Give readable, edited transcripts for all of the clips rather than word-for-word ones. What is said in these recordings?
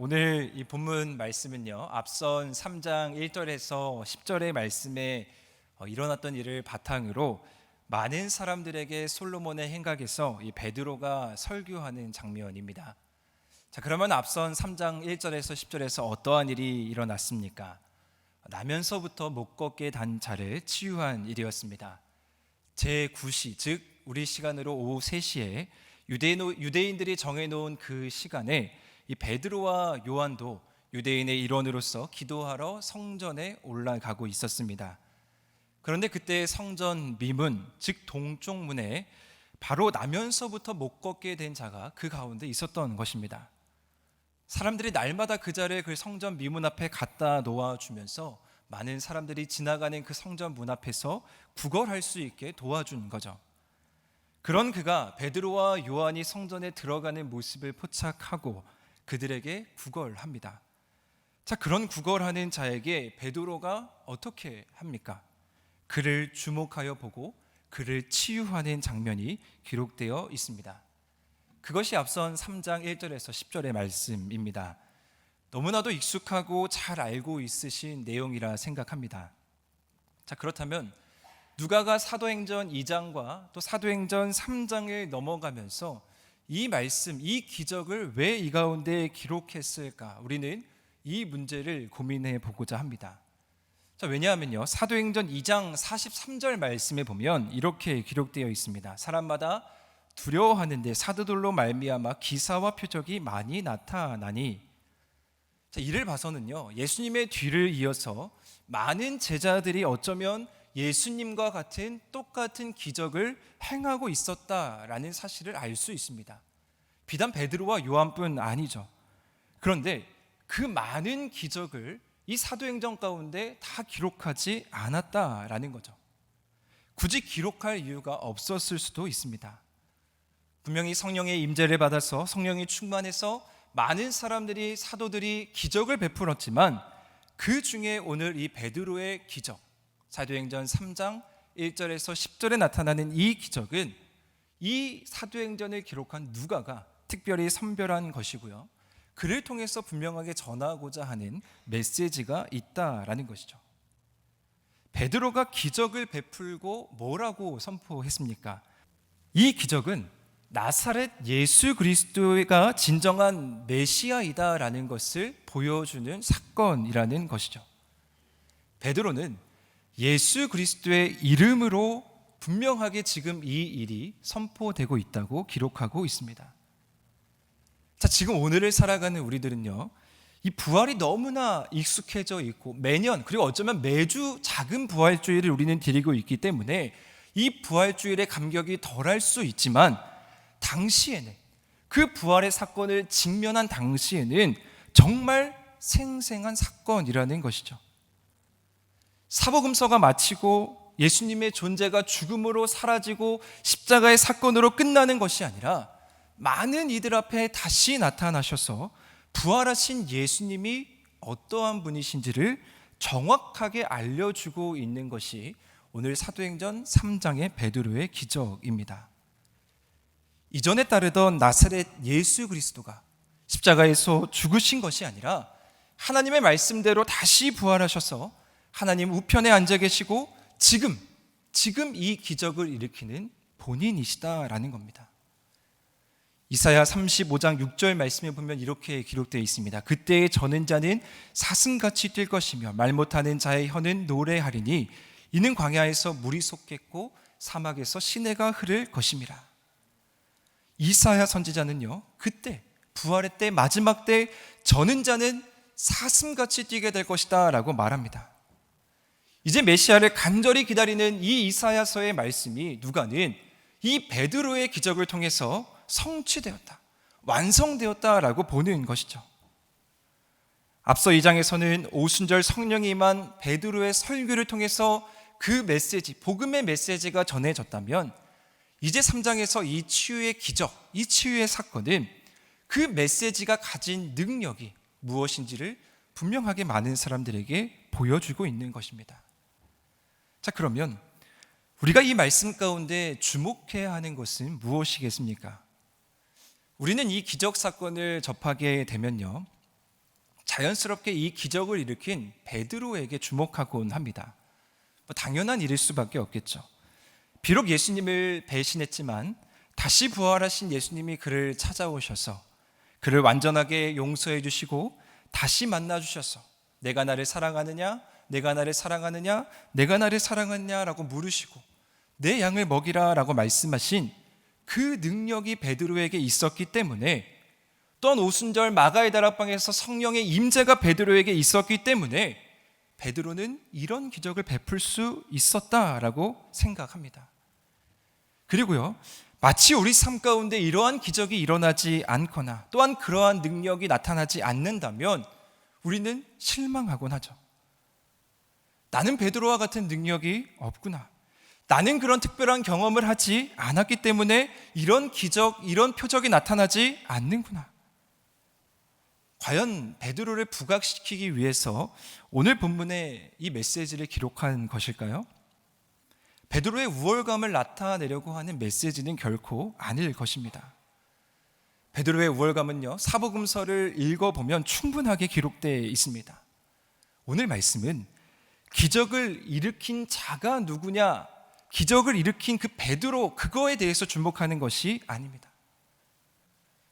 오늘 이 본문 말씀은요, 앞선 3장 1절에서 10절의 말씀에 일어났던 일을 바탕으로 많은 사람들에게 솔로몬의 행각에서 이 베드로가 설교하는 장면입니다. 자, 그러면 앞선 3장 1절에서 10절에서 어떠한 일이 일어났습니까? 나면서부터 못 걷게 단 자를 치유한 일이었습니다. 제9시, 즉 우리 시간으로 오후 3시에 유대인들이 정해놓은 그 시간에 이 베드로와 요한도 유대인의 일원으로서 기도하러 성전에 올라가고 있었습니다. 그런데 그때 성전 미문, 즉 동쪽 문에 바로 나면서부터 못 걷게 된 자가 그 가운데 있었던 것입니다. 사람들이 날마다 그 자를 그 성전 미문 앞에 갖다 놓아주면서 많은 사람들이 지나가는 그 성전 문 앞에서 구걸할 수 있게 도와준 거죠. 그런 그가 베드로와 요한이 성전에 들어가는 모습을 포착하고 그들에게 구걸합니다. 자, 그런 구걸하는 자에게 베드로가 어떻게 합니까? 그를 주목하여 보고 그를 치유하는 장면이 기록되어 있습니다. 그것이 앞선 3장 1절에서 10절의 말씀입니다. 너무나도 익숙하고 잘 알고 있으신 내용이라 생각합니다. 자, 그렇다면 누가가 사도행전 2장과 또 사도행전 3장을 넘어가면서 이 말씀, 이 기적을 왜 이 가운데 기록했을까? 우리는 이 문제를 고민해 보고자 합니다. 자, 왜냐하면요, 사도행전 2장 43절 말씀에 보면 이렇게 기록되어 있습니다. 사람마다 두려워하는데 사도들로 말미암아 기사와 표적이 많이 나타나니. 자, 이를 봐서는요, 예수님의 뒤를 이어서 많은 제자들이 어쩌면 예수님과 같은 똑같은 기적을 행하고 있었다라는 사실을 알 수 있습니다. 비단 베드로와 요한뿐 아니죠. 그런데 그 많은 기적을 이 사도행전 가운데 다 기록하지 않았다라는 거죠. 굳이 기록할 이유가 없었을 수도 있습니다. 분명히 성령의 임재를 받아서 성령이 충만해서 많은 사람들이, 사도들이 기적을 베풀었지만 그 중에 오늘 이 베드로의 기적, 사도행전 3장 1절에서 10절에 나타나는 이 기적은 이 사도행전을 기록한 누가가 특별히 선별한 것이고요, 그를 통해서 분명하게 전하고자 하는 메시지가 있다라는 것이죠. 베드로가 기적을 베풀고 뭐라고 선포했습니까? 이 기적은 나사렛 예수 그리스도가 진정한 메시아이다라는 것을 보여주는 사건이라는 것이죠. 베드로는 예수 그리스도의 이름으로 분명하게 지금 이 일이 선포되고 있다고 기록하고 있습니다. 자, 지금 오늘을 살아가는 우리들은요, 이 부활이 너무나 익숙해져 있고 매년, 그리고 어쩌면 매주 작은 부활주일을 우리는 드리고 있기 때문에 이 부활주일의 감격이 덜할 수 있지만, 당시에는, 그 부활의 사건을 직면한 당시에는 정말 생생한 사건이라는 것이죠. 사복음서가 마치고 예수님의 존재가 죽음으로 사라지고 십자가의 사건으로 끝나는 것이 아니라 많은 이들 앞에 다시 나타나셔서 부활하신 예수님이 어떠한 분이신지를 정확하게 알려주고 있는 것이 오늘 사도행전 3장의 베드로의 기적입니다. 이전에 따르던 나사렛 예수 그리스도가 십자가에서 죽으신 것이 아니라 하나님의 말씀대로 다시 부활하셔서 하나님 우편에 앉아 계시고 지금 이 기적을 일으키는 본인이시다라는 겁니다. 이사야 35장 6절 말씀에 보면 이렇게 기록되어 있습니다. 그때의 저는 자는 사슴같이 뛸 것이며 말 못하는 자의 혀는 노래하리니 이는 광야에서 물이 솟겠고 사막에서 시내가 흐를 것임이라. 이사야 선지자는요, 그때 부활의 때, 마지막 때 저는 자는 사슴같이 뛰게 될 것이다 라고 말합니다. 이제 메시아를 간절히 기다리는 이 이사야서의 말씀이 누가는 이 베드로의 기적을 통해서 성취되었다, 완성되었다라고 보는 것이죠. 앞서 2장에서는 오순절 성령이 임한 베드로의 설교를 통해서 그 메시지, 복음의 메시지가 전해졌다면, 이제 3장에서 이 치유의 기적, 이 치유의 사건은 그 메시지가 가진 능력이 무엇인지를 분명하게 많은 사람들에게 보여주고 있는 것입니다. 자, 그러면 우리가 이 말씀 가운데 주목해야 하는 것은 무엇이겠습니까? 우리는 이 기적 사건을 접하게 되면요, 자연스럽게 이 기적을 일으킨 베드로에게 주목하곤 합니다. 당연한 일일 수밖에 없겠죠. 비록 예수님을 배신했지만 다시 부활하신 예수님이 그를 찾아오셔서 그를 완전하게 용서해 주시고 다시 만나 주셔서 내가 나를 사랑하느냐, 내가 나를 사랑하느냐, 내가 나를 사랑하느냐라고 물으시고 내 양을 먹이라 라고 말씀하신 그 능력이 베드로에게 있었기 때문에, 또한 오순절 마가의 다락방에서 성령의 임재가 베드로에게 있었기 때문에 베드로는 이런 기적을 베풀 수 있었다라고 생각합니다. 그리고요, 마치 우리 삶 가운데 이러한 기적이 일어나지 않거나 또한 그러한 능력이 나타나지 않는다면 우리는 실망하곤 하죠. 나는 베드로와 같은 능력이 없구나, 나는 그런 특별한 경험을 하지 않았기 때문에 이런 기적, 이런 표적이 나타나지 않는구나. 과연 베드로를 부각시키기 위해서 오늘 본문에 이 메시지를 기록한 것일까요? 베드로의 우월감을 나타내려고 하는 메시지는 결코 아닐 것입니다. 베드로의 우월감은요, 사복음서를 읽어보면 충분하게 기록되어 있습니다. 오늘 말씀은 기적을 일으킨 자가 누구냐, 기적을 일으킨 그 베드로, 그거에 대해서 주목하는 것이 아닙니다.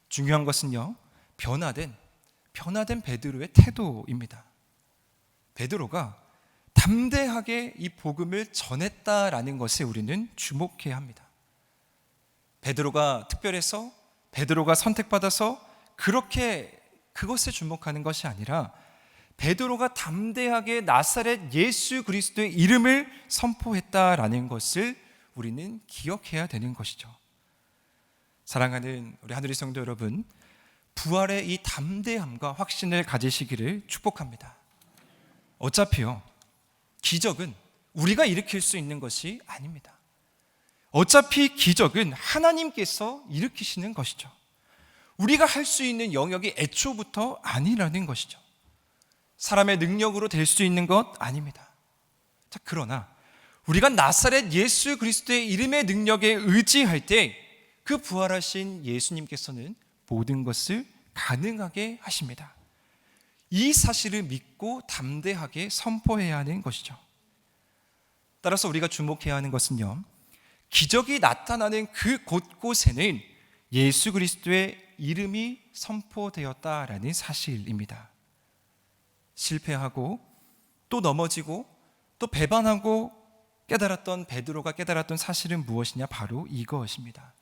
중요한 것은요, 변화된 베드로의 태도입니다. 베드로가 담대하게 이 복음을 전했다라는 것에 우리는 주목해야 합니다. 베드로가 특별해서, 베드로가 선택받아서 그렇게 그것에 주목하는 것이 아니라 베드로가 담대하게 나사렛 예수 그리스도의 이름을 선포했다라는 것을 우리는 기억해야 되는 것이죠. 사랑하는 우리 하늘의 성도 여러분, 부활의 이 담대함과 확신을 가지시기를 축복합니다. 어차피요, 기적은 우리가 일으킬 수 있는 것이 아닙니다. 어차피 기적은 하나님께서 일으키시는 것이죠. 우리가 할 수 있는 영역이 애초부터 아니라는 것이죠. 사람의 능력으로 될 수 있는 것 아닙니다. 자, 그러나 우리가 나사렛 예수 그리스도의 이름의 능력에 의지할 때 그 부활하신 예수님께서는 모든 것을 가능하게 하십니다. 이 사실을 믿고 담대하게 선포해야 하는 것이죠. 따라서 우리가 주목해야 하는 것은요, 기적이 나타나는 그 곳곳에는 예수 그리스도의 이름이 선포되었다라는 사실입니다. 실패하고 또 넘어지고 또 배반하고 깨달았던 베드로가 깨달았던 사실은 무엇이냐? 바로 이것입니다.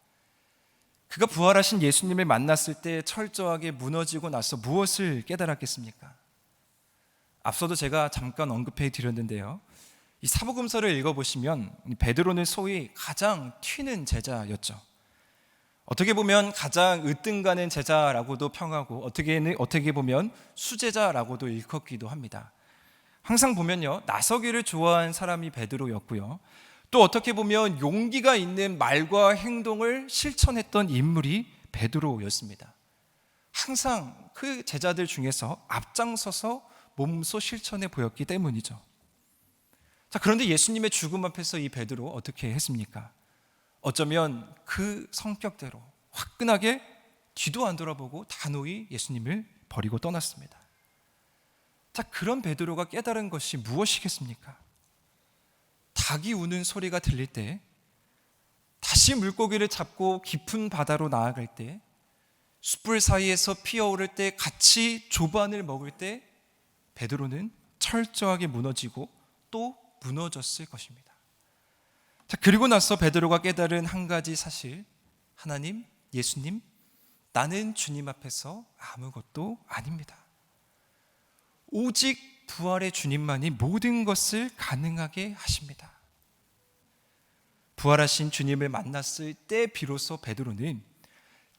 그가 부활하신 예수님을 만났을 때 철저하게 무너지고 나서 무엇을 깨달았겠습니까? 앞서도 제가 잠깐 언급해 드렸는데요, 이 사복음서를 읽어보시면 베드로는 소위 가장 튀는 제자였죠. 어떻게 보면 가장 으뜸가는 제자라고도 평하고 어떻게 보면 수제자라고도 일컫기도 합니다. 항상 보면요, 나서기를 좋아하는 사람이 베드로였고요, 또 어떻게 보면 용기가 있는 말과 행동을 실천했던 인물이 베드로였습니다. 항상 그 제자들 중에서 앞장서서 몸소 실천해 보였기 때문이죠. 자, 그런데 예수님의 죽음 앞에서 이 베드로 어떻게 했습니까? 어쩌면 그 성격대로 화끈하게 뒤도 안 돌아보고 단호히 예수님을 버리고 떠났습니다. 자, 그런 베드로가 깨달은 것이 무엇이겠습니까? 닭이 우는 소리가 들릴 때, 다시 물고기를 잡고 깊은 바다로 나아갈 때, 숯불 사이에서 피어오를 때, 같이 조반을 먹을 때 베드로는 철저하게 무너지고 또 무너졌을 것입니다. 자, 그리고 나서 베드로가 깨달은 한 가지 사실, 하나님, 예수님, 나는 주님 앞에서 아무것도 아닙니다. 오직 부활의 주님만이 모든 것을 가능하게 하십니다. 부활하신 주님을 만났을 때 비로소 베드로는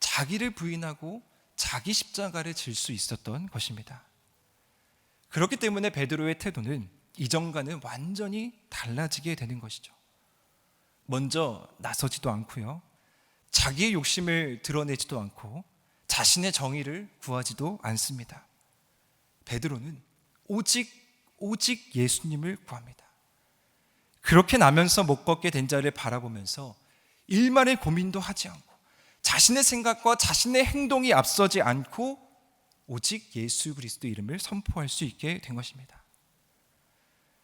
자기를 부인하고 자기 십자가를 질 수 있었던 것입니다. 그렇기 때문에 베드로의 태도는 이전과는 완전히 달라지게 되는 것이죠. 먼저 나서지도 않고요, 자기의 욕심을 드러내지도 않고 자신의 정의를 구하지도 않습니다. 베드로는 오직 예수님을 구합니다. 그렇게 나면서 못 걷게 된 자를 바라보면서 일말의 고민도 하지 않고 자신의 생각과 자신의 행동이 앞서지 않고 오직 예수 그리스도 이름을 선포할 수 있게 된 것입니다.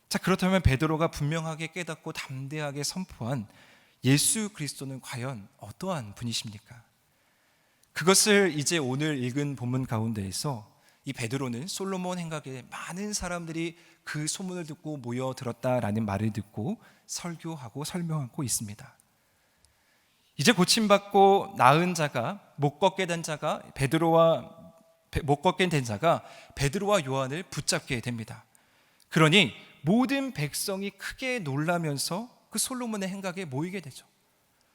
자, 그렇다면 베드로가 분명하게 깨닫고 담대하게 선포한 예수 그리스도는 과연 어떠한 분이십니까? 그것을 이제 오늘 읽은 본문 가운데에서 이 베드로는 솔로몬 행각에 많은 사람들이 그 소문을 듣고 모여들었다라는 말을 듣고 설교하고 설명하고 있습니다. 이제 고침받고 나은 자가, 못 걷게 된 자가 못 걷게 된 자가 베드로와 요한을 붙잡게 됩니다. 그러니 모든 백성이 크게 놀라면서 그 솔로몬의 행각에 모이게 되죠.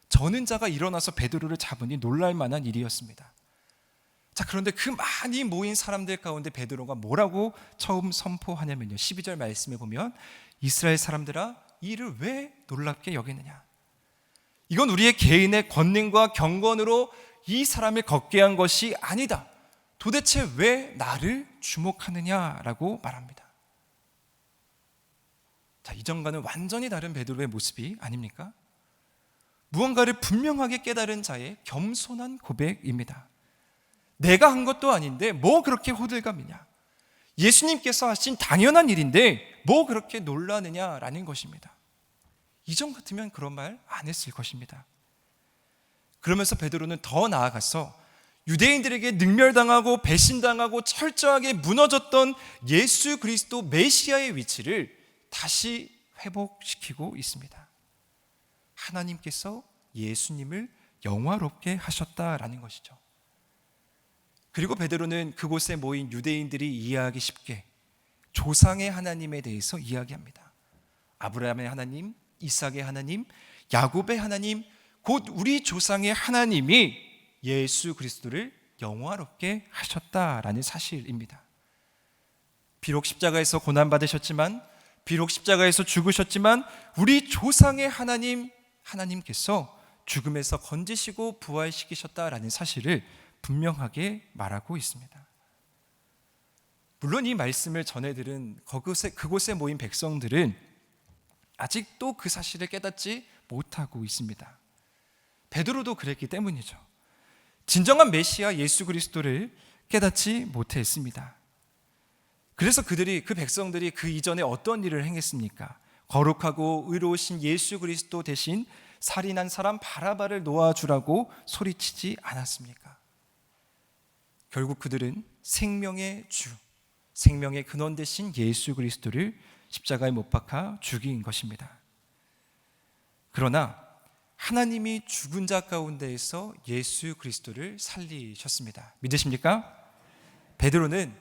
저는 자가 일어나서 베드로를 잡으니 놀랄 만한 일이었습니다. 자, 그런데 그 많이 모인 사람들 가운데 베드로가 뭐라고 처음 선포하냐면요, 12절 말씀에 보면 이스라엘 사람들아, 이 일을 왜 놀랍게 여기느냐, 이건 우리의 개인의 권능과 경건으로 이 사람을 걷게 한 것이 아니다. 도대체 왜 나를 주목하느냐라고 말합니다. 자, 이전과는 완전히 다른 베드로의 모습이 아닙니까? 무언가를 분명하게 깨달은 자의 겸손한 고백입니다. 내가 한 것도 아닌데 뭐 그렇게 호들갑이냐, 예수님께서 하신 당연한 일인데 뭐 그렇게 놀라느냐라는 것입니다. 이전 같으면 그런 말 안 했을 것입니다. 그러면서 베드로는 더 나아가서 유대인들에게 능멸당하고 배신당하고 철저하게 무너졌던 예수 그리스도 메시아의 위치를 다시 회복시키고 있습니다. 하나님께서 예수님을 영화롭게 하셨다라는 것이죠. 그리고 베드로는 그곳에 모인 유대인들이 이해하기 쉽게 조상의 하나님에 대해서 이야기합니다. 아브라함의 하나님, 이삭의 하나님, 야곱의 하나님, 곧 우리 조상의 하나님이 예수 그리스도를 영화롭게 하셨다라는 사실입니다. 비록 십자가에서 고난받으셨지만, 비록 십자가에서 죽으셨지만 우리 조상의 하나님께서 죽음에서 건지시고 부활시키셨다라는 사실을 분명하게 말하고 있습니다. 물론 이 말씀을 전해들은 그곳에 모인 백성들은 아직도 그 사실을 깨닫지 못하고 있습니다. 베드로도 그랬기 때문이죠. 진정한 메시아 예수 그리스도를 깨닫지 못했습니다. 그래서 그 백성들이 그 이전에 어떤 일을 행했습니까? 거룩하고 의로우신 예수 그리스도 대신 살인한 사람 바라바를 놓아주라고 소리치지 않았습니까? 결국 그들은 생명의 주, 생명의 근원 되신 예수 그리스도를 십자가에 못 박아 죽인 것입니다. 그러나 하나님이 죽은 자 가운데에서 예수 그리스도를 살리셨습니다. 믿으십니까? 베드로는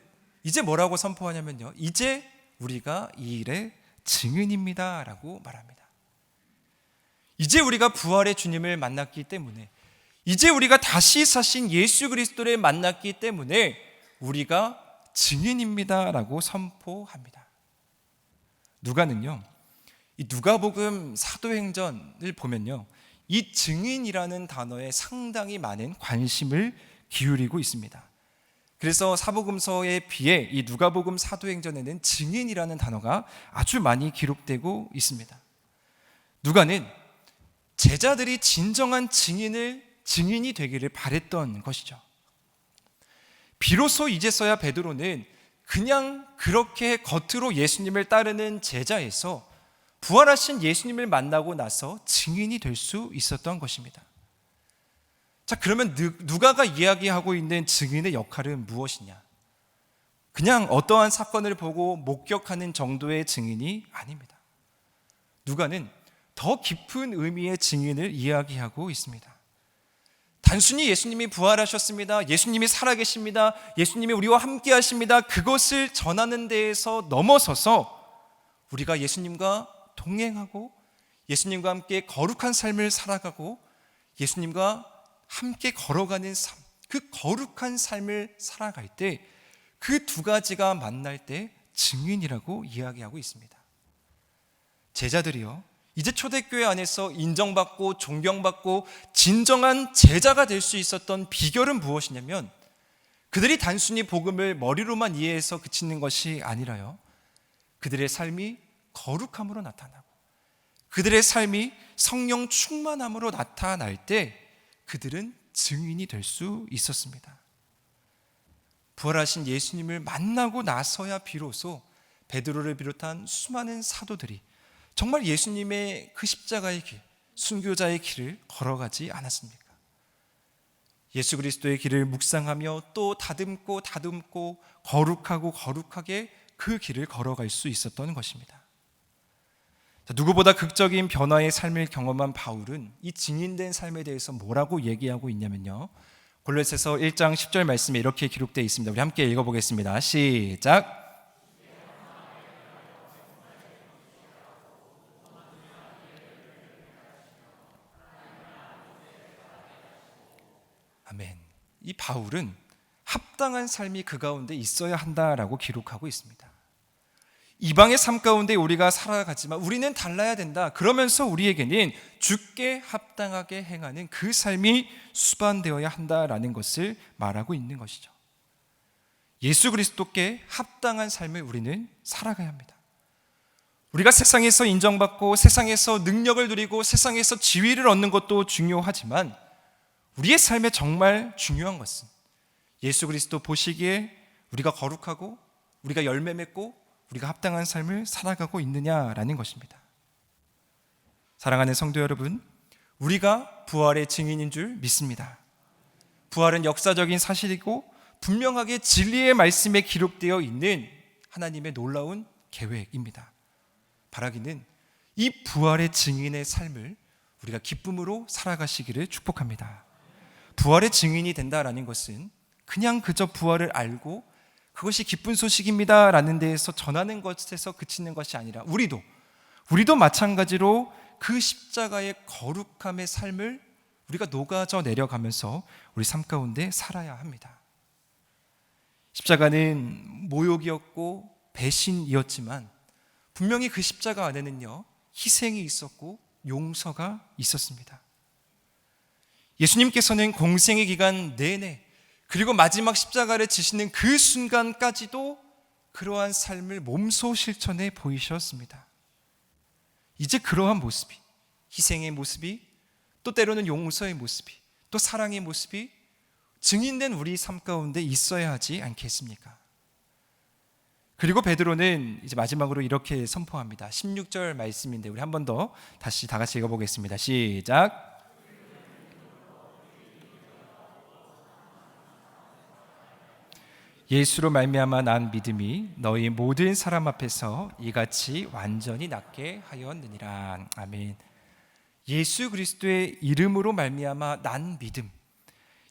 이제 뭐라고 선포하냐면요, 이제 우리가 이 일의 증인입니다 라고 말합니다. 이제 우리가 부활의 주님을 만났기 때문에, 이제 우리가 다시 사신 예수 그리스도를 만났기 때문에 우리가 증인입니다 라고 선포합니다. 누가는요, 이 누가복음 사도행전을 보면요, 이 증인이라는 단어에 상당히 많은 관심을 기울이고 있습니다. 그래서 사복음서에 비해 이 누가복음 사도행전에는 증인이라는 단어가 아주 많이 기록되고 있습니다. 누가는 제자들이 진정한 증인이 되기를 바랬던 것이죠. 비로소 이제서야 베드로는 그냥 그렇게 겉으로 예수님을 따르는 제자에서 부활하신 예수님을 만나고 나서 증인이 될 수 있었던 것입니다. 자, 그러면 누가가 이야기하고 있는 증인의 역할은 무엇이냐? 그냥 어떠한 사건을 보고 목격하는 정도의 증인이 아닙니다. 누가는 더 깊은 의미의 증인을 이야기하고 있습니다. 단순히 예수님이 부활하셨습니다, 예수님이 살아계십니다, 예수님이 우리와 함께 하십니다, 그것을 전하는 데에서 넘어서서 우리가 예수님과 동행하고 예수님과 함께 거룩한 삶을 살아가고 예수님과 함께 걸어가는 삶, 그 거룩한 삶을 살아갈 때 그 두 가지가 만날 때 증인이라고 이야기하고 있습니다. 제자들이요, 이제 초대교회 안에서 인정받고 존경받고 진정한 제자가 될 수 있었던 비결은 무엇이냐면, 그들이 단순히 복음을 머리로만 이해해서 그치는 것이 아니라요, 그들의 삶이 거룩함으로 나타나고 그들의 삶이 성령 충만함으로 나타날 때 그들은 증인이 될 수 있었습니다. 부활하신 예수님을 만나고 나서야 비로소 베드로를 비롯한 수많은 사도들이 정말 예수님의 그 십자가의 길, 순교자의 길을 걸어가지 않았습니까? 예수 그리스도의 길을 묵상하며 또 다듬고 거룩하고 거룩하게 그 길을 걸어갈 수 있었던 것입니다. 누구보다 극적인 변화의 삶을 경험한 바울은 이 증인된 삶에 대해서 뭐라고 얘기하고 있냐면요, 골로새서 1장 10절 말씀에 이렇게 기록되어 있습니다. 우리 함께 읽어보겠습니다. 시작. 아멘. 이 바울은 합당한 삶이 그 가운데 있어야 한다라고 기록하고 있습니다. 이방의 삶 가운데 우리가 살아가지만 우리는 달라야 된다. 그러면서 우리에게는 주께 합당하게 행하는 그 삶이 수반되어야 한다라는 것을 말하고 있는 것이죠. 예수 그리스도께 합당한 삶을 우리는 살아가야 합니다. 우리가 세상에서 인정받고 세상에서 능력을 누리고 세상에서 지위를 얻는 것도 중요하지만 우리의 삶에 정말 중요한 것은 예수 그리스도 보시기에 우리가 거룩하고 우리가 열매 맺고 우리가 합당한 삶을 살아가고 있느냐라는 것입니다. 사랑하는 성도 여러분, 우리가 부활의 증인인 줄 믿습니다. 부활은 역사적인 사실이고 분명하게 진리의 말씀에 기록되어 있는 하나님의 놀라운 계획입니다. 바라기는 이 부활의 증인의 삶을 우리가 기쁨으로 살아가시기를 축복합니다. 부활의 증인이 된다라는 것은 그냥 그저 부활을 알고 그것이 기쁜 소식입니다 라는 데에서 전하는 것에서 그치는 것이 아니라 우리도 마찬가지로 그 십자가의 거룩함의 삶을 우리가 녹아져 내려가면서 우리 삶 가운데 살아야 합니다. 십자가는 모욕이었고 배신이었지만 분명히 그 십자가 안에는요, 희생이 있었고 용서가 있었습니다. 예수님께서는 공생의 기간 내내 그리고 마지막 십자가를 지시는 그 순간까지도 그러한 삶을 몸소 실천해 보이셨습니다. 이제 그러한 모습이, 희생의 모습이, 또 때로는 용서의 모습이, 또 사랑의 모습이 증인된 우리 삶 가운데 있어야 하지 않겠습니까? 그리고 베드로는 이제 마지막으로 이렇게 선포합니다. 16절 말씀인데 우리 한 번 더 다시 다 같이 읽어보겠습니다. 시작. 예수로 말미암아 난 믿음이 너희 모든 사람 앞에서 이같이 완전히 낫게 하였느니라. 아멘. 예수 그리스도의 이름으로 말미암아 난 믿음,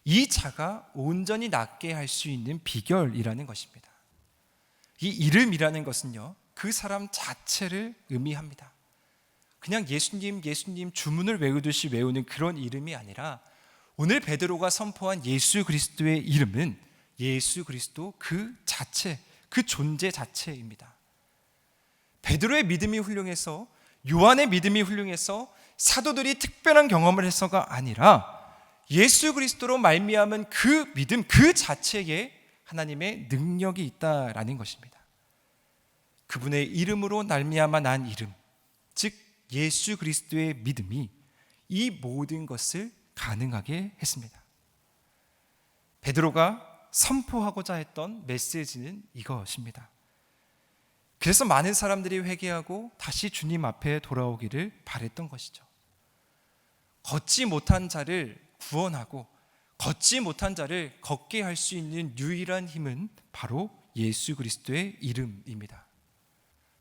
이 자가 온전히 낫게 할 수 있는 비결이라는 것입니다. 이 이름이라는 것은요, 그 사람 자체를 의미합니다. 그냥 예수님 주문을 외우듯이 외우는 그런 이름이 아니라 오늘 베드로가 선포한 예수 그리스도의 이름은 예수 그리스도 그 자체, 그 존재 자체입니다. 베드로의 믿음이 훌륭해서, 요한의 믿음이 훌륭해서 사도들이 특별한 경험을 해서가 아니라 예수 그리스도로 말미암은 그 믿음 그 자체에 하나님의 능력이 있다라는 것입니다. 그분의 이름으로 말미암아 난 이름, 즉 예수 그리스도의 믿음이 이 모든 것을 가능하게 했습니다. 베드로가 선포하고자 했던 메시지는 이것입니다. 그래서 많은 사람들이 회개하고 다시 주님 앞에 돌아오기를 바랬던 것이죠. 걷지 못한 자를 구원하고 걷지 못한 자를 걷게 할 수 있는 유일한 힘은 바로 예수 그리스도의 이름입니다.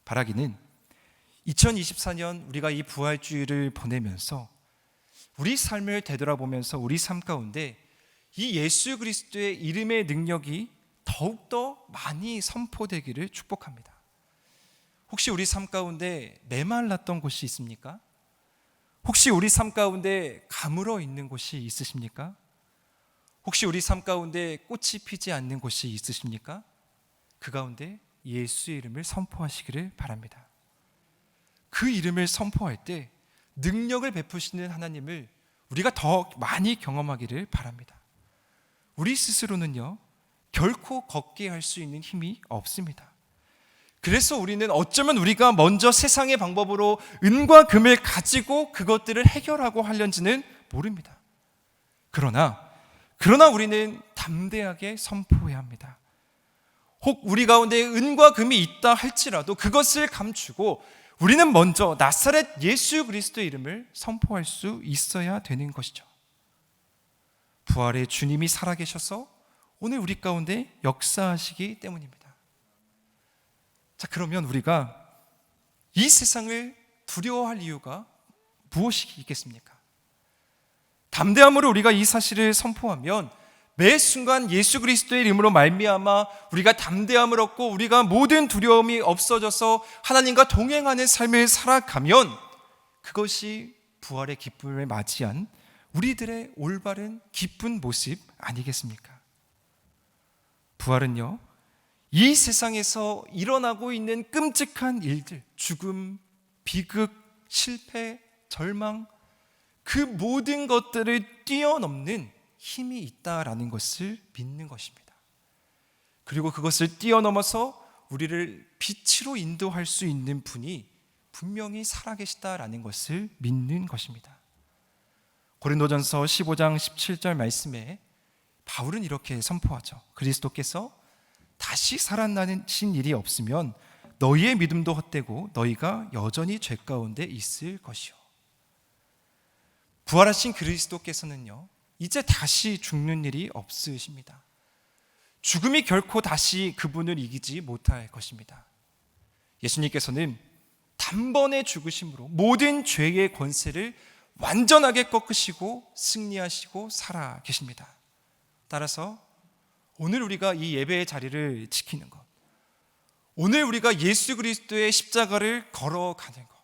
바라기는 2024년 우리가 이 부활주의를 보내면서 우리 삶을 되돌아보면서 우리 삶 가운데 이 예수 그리스도의 이름의 능력이 더욱더 많이 선포되기를 축복합니다. 혹시 우리 삶 가운데 메말랐던 곳이 있습니까? 혹시 우리 삶 가운데 가물어 있는 곳이 있으십니까? 혹시 우리 삶 가운데 꽃이 피지 않는 곳이 있으십니까? 그 가운데 예수의 이름을 선포하시기를 바랍니다. 그 이름을 선포할 때 능력을 베푸시는 하나님을 우리가 더 많이 경험하기를 바랍니다. 우리 스스로는요, 결코 걷게 할 수 있는 힘이 없습니다. 그래서 우리는 어쩌면 우리가 먼저 세상의 방법으로 은과 금을 가지고 그것들을 해결하고 하려는지는 모릅니다. 그러나 우리는 담대하게 선포해야 합니다. 혹 우리 가운데 은과 금이 있다 할지라도 그것을 감추고 우리는 먼저 나사렛 예수 그리스도의 이름을 선포할 수 있어야 되는 것이죠. 부활의 주님이 살아계셔서 오늘 우리 가운데 역사하시기 때문입니다. 자, 그러면 우리가 이 세상을 두려워할 이유가 무엇이 있겠습니까? 담대함으로 우리가 이 사실을 선포하면 매 순간 예수 그리스도의 이름으로 말미암아 우리가 담대함을 얻고 우리가 모든 두려움이 없어져서 하나님과 동행하는 삶을 살아가면 그것이 부활의 기쁨을 맞이한 우리들의 올바른 기쁜 모습 아니겠습니까? 부활은요, 이 세상에서 일어나고 있는 끔찍한 일들, 죽음, 비극, 실패, 절망, 그 모든 것들을 뛰어넘는 힘이 있다라는 것을 믿는 것입니다. 그리고 그것을 뛰어넘어서 우리를 빛으로 인도할 수 있는 분이 분명히 살아계시다라는 것을 믿는 것입니다. 고린도전서 15장 17절 말씀에 바울은 이렇게 선포하죠. 그리스도께서 다시 살아나신 일이 없으면 너희의 믿음도 헛되고 너희가 여전히 죄 가운데 있을 것이요. 부활하신 그리스도께서는요, 이제 다시 죽는 일이 없으십니다. 죽음이 결코 다시 그분을 이기지 못할 것입니다. 예수님께서는 단번에 죽으심으로 모든 죄의 권세를 완전하게 꺾으시고 승리하시고 살아 계십니다. 따라서 오늘 우리가 이 예배의 자리를 지키는 것, 오늘 우리가 예수 그리스도의 십자가를 걸어가는 것,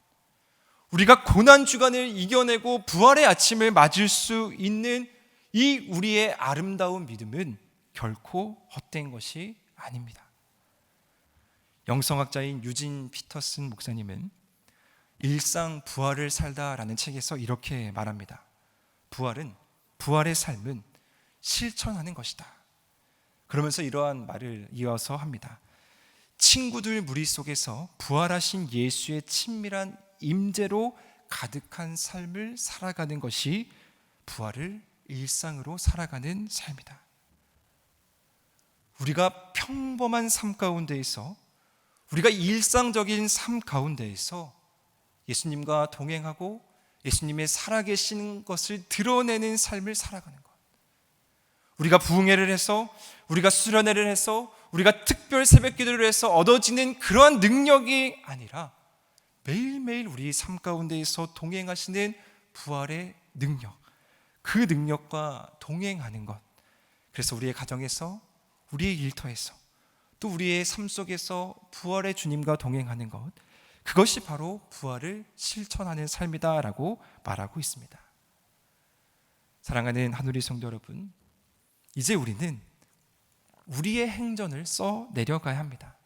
우리가 고난주간을 이겨내고 부활의 아침을 맞을 수 있는 이 우리의 아름다운 믿음은 결코 헛된 것이 아닙니다. 영성학자인 유진 피터슨 목사님은 일상 부활을 살다라는 책에서 이렇게 말합니다. 부활의 삶은 실천하는 것이다. 그러면서 이러한 말을 이어서 합니다. 친구들 무리 속에서 부활하신 예수의 친밀한 임재로 가득한 삶을 살아가는 것이 부활을 일상으로 살아가는 삶이다. 우리가 평범한 삶 가운데에서, 우리가 일상적인 삶 가운데에서 예수님과 동행하고 예수님의 살아계신 것을 드러내는 삶을 살아가는 것, 우리가 부흥회를 해서, 우리가 수련회를 해서, 우리가 특별 새벽 기도를 해서 얻어지는 그러한 능력이 아니라 매일매일 우리 삶 가운데에서 동행하시는 부활의 능력, 그 능력과 동행하는 것. 그래서 우리의 가정에서, 우리의 일터에서, 또 우리의 삶 속에서 부활의 주님과 동행하는 것, 그것이 바로 부활을 실천하는 삶이다라고 말하고 있습니다. 사랑하는 한우리 성도 여러분, 이제 우리는 우리의 행전을 써 내려가야 합니다.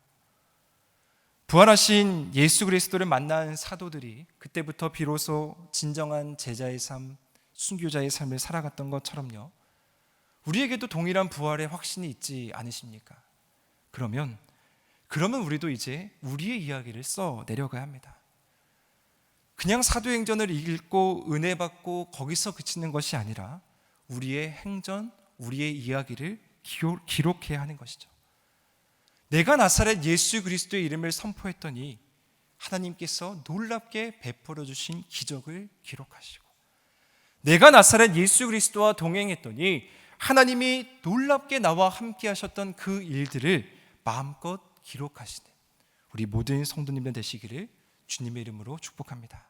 부활하신 예수 그리스도를 만난 사도들이 그때부터 비로소 진정한 제자의 삶, 순교자의 삶을 살아갔던 것처럼요, 우리에게도 동일한 부활의 확신이 있지 않으십니까? 그러면 우리도 이제 우리의 이야기를 써 내려가야 합니다. 그냥 사도행전을 읽고 은혜 받고 거기서 그치는 것이 아니라 우리의 행전, 우리의 이야기를 기록해야 하는 것이죠. 내가 나사렛 예수 그리스도의 이름을 선포했더니 하나님께서 놀랍게 베풀어 주신 기적을 기록하시고, 내가 나사렛 예수 그리스도와 동행했더니 하나님이 놀랍게 나와 함께 하셨던 그 일들을 마음껏 기록하시는 우리 모든 성도님들 되시기를 주님의 이름으로 축복합니다.